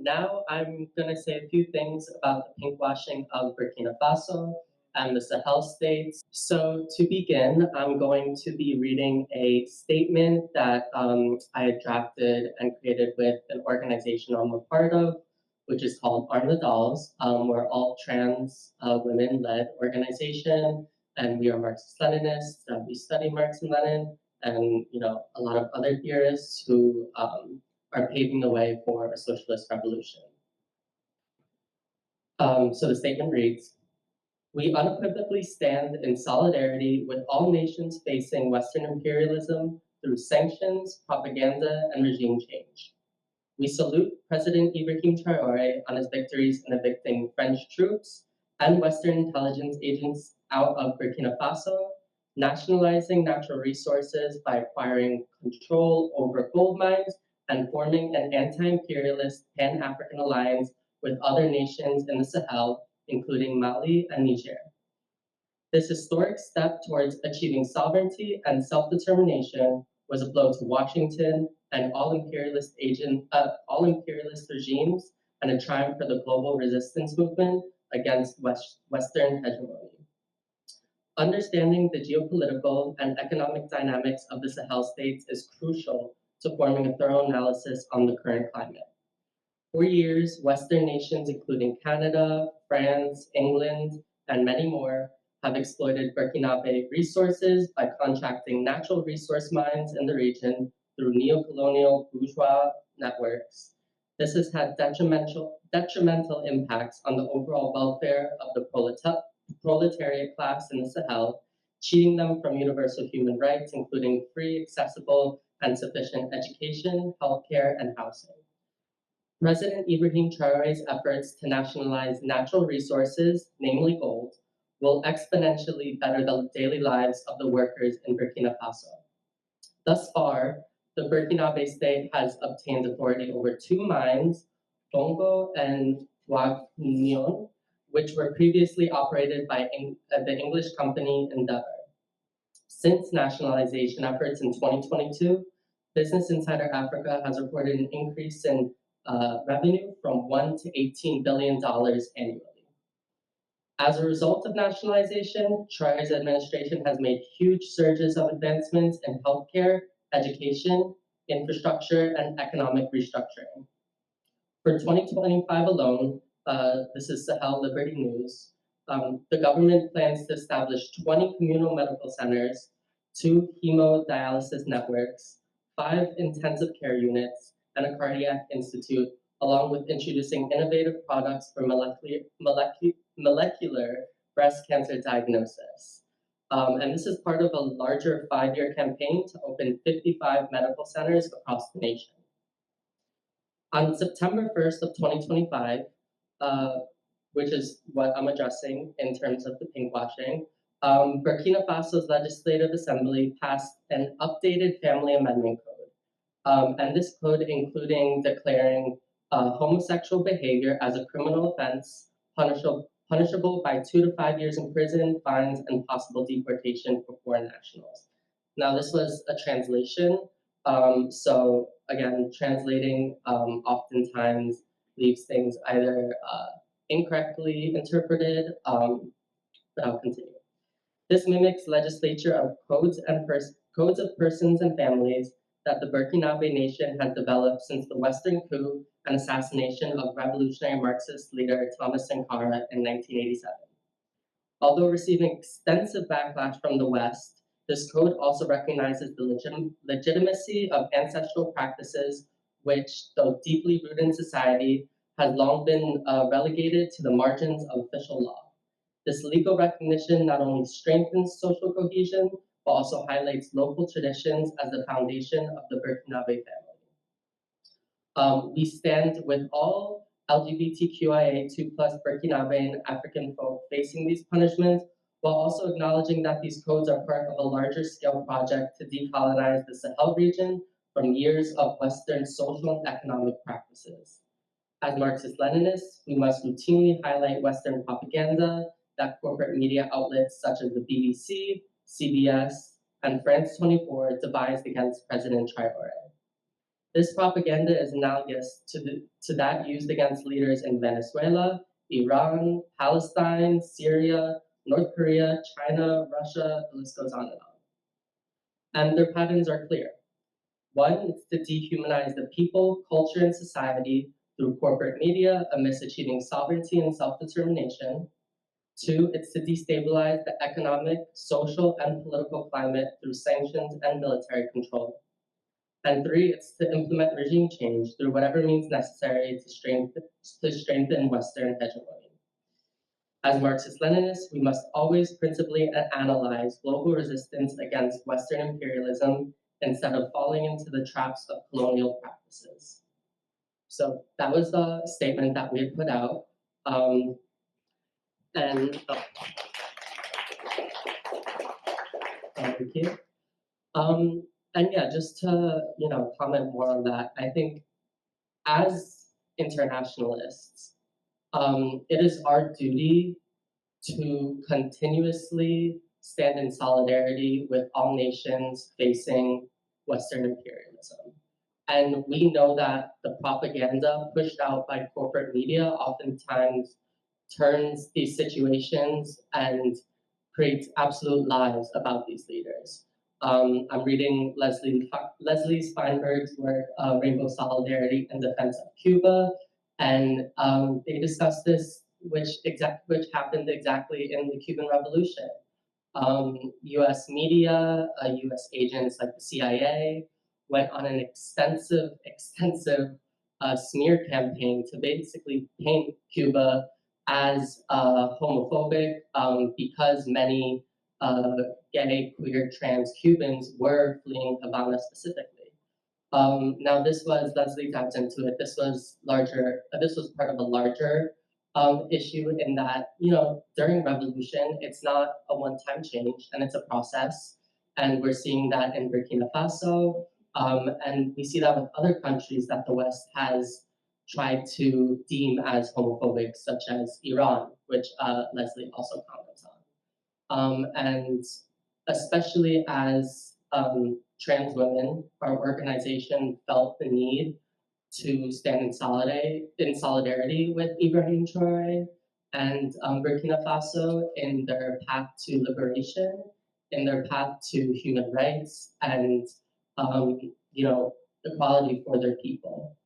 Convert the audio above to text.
now I'm going to say a few things about the pinkwashing of Burkina Faso and the Sahel states. So to begin, I'm going to be reading a statement that I had drafted and created with an organization I'm a part of, which is called Arm the Dolls. We're all trans women-led organization, and we are Marxist-Leninists. We study Marx and Lenin, and a lot of other theorists who are paving the way for a socialist revolution. So the statement reads, "We unequivocally stand in solidarity with all nations facing Western imperialism through sanctions, propaganda, and regime change. We salute President Ibrahim Traoré on his victories in evicting French troops and Western intelligence agents out of Burkina Faso, nationalizing natural resources by acquiring control over gold mines, and forming an anti-imperialist Pan-African alliance with other nations in the Sahel, including Mali and Niger. This historic step towards achieving sovereignty and self-determination was a blow to Washington and all imperialist regimes, and a triumph for the global resistance movement against Western hegemony. Understanding the geopolitical and economic dynamics of the Sahel states is crucial to forming a thorough analysis on the current climate. For years, Western nations, including Canada, France, England, and many more, have exploited Burkinabe resources by contracting natural resource mines in the region through neo-colonial bourgeois networks. This has had detrimental impacts on the overall welfare of the proletariat class in the Sahel, cheating them from universal human rights, including free, accessible, and sufficient education, healthcare, and housing. President Ibrahim Traoré's efforts to nationalize natural resources, namely gold, will exponentially better the daily lives of the workers in Burkina Faso. Thus far, the Burkinabe state has obtained authority over two mines, Bongo and Wagnion, which were previously operated by the English company Endeavour. Since nationalization efforts in 2022, Business Insider Africa has reported an increase in revenue from $1 to $18 billion annually. As a result of nationalization, Traoré's administration has made huge surges of advancements in healthcare, education, infrastructure, and economic restructuring. For 2025 alone, this is Sahel Liberty News, the government plans to establish 20 communal medical centers, 2 hemodialysis networks, 5 intensive care units, and a cardiac institute, along with introducing innovative products for molecular breast cancer diagnosis. And this is part of a larger 5-year campaign to open 55 medical centers across the nation. On September 1st of 2025, which is what I'm addressing in terms of the pinkwashing, Burkina Faso's Legislative Assembly passed an updated Family Amendment Code. And this code including declaring homosexual behavior as a criminal offense, punishable by 2 to 5 years in prison, fines, and possible deportation for foreign nationals. Now, this was a translation. So again, translating oftentimes leaves things either incorrectly interpreted, but I'll continue. This mimics legislature of codes of persons and families that the Burkinabe nation has developed since the Western coup and assassination of revolutionary Marxist leader Thomas Sankara in 1987. Although receiving extensive backlash from the West, this code also recognizes the legitimacy of ancestral practices, which, though deeply rooted in society, has long been relegated to the margins of official law. This legal recognition not only strengthens social cohesion, but also highlights local traditions as the foundation of the Burkinabe family. We stand with all LGBTQIA2+ Burkinabe and African folk facing these punishments, while also acknowledging that these codes are part of a larger scale project to decolonize the Sahel region from years of Western social and economic practices. As Marxist-Leninists, we must routinely highlight Western propaganda that corporate media outlets such as the BBC, CBS, and France 24 devised against President Traoré. This propaganda is analogous to that used against leaders in Venezuela, Iran, Palestine, Syria, North Korea, China, Russia, the list goes on and on. And their patterns are clear. One, it's to dehumanize the people, culture, and society through corporate media amidst achieving sovereignty and self-determination. Two, it's to destabilize the economic, social, and political climate through sanctions and military control. And three, it's to implement regime change through whatever means necessary to strengthen Western hegemony. As Marxist-Leninists, we must always principally analyze global resistance against Western imperialism instead of falling into the traps of colonial practices. So that was the statement that we had put out. And thank you. And yeah, just to comment more on that, I think as internationalists, it is our duty to continuously stand in solidarity with all nations facing Western imperialism. And we know that the propaganda pushed out by corporate media oftentimes turns these situations and creates absolute lies about these leaders. I'm reading Leslie Steinberg's work, Rainbow Solidarity in Defense of Cuba, and they discuss this, which happened exactly in the Cuban Revolution. U.S. media, U.S. agents like the CIA went on an extensive smear campaign to basically paint Cuba as homophobic because many gay, queer, trans Cubans were fleeing Havana specifically. Now, this was Leslie tapped into it. This was larger. This was part of a larger issue in that during revolution, it's not a one-time change, and it's a process. And we're seeing that in Burkina Faso, and we see that with other countries that the West has tried to deem as homophobic, such as Iran, which Leslie also comments on. And especially as trans women, our organization felt the need to stand in solidarity with Ibrahim Traore and Burkina Faso in their path to liberation, in their path to human rights and equality for their people.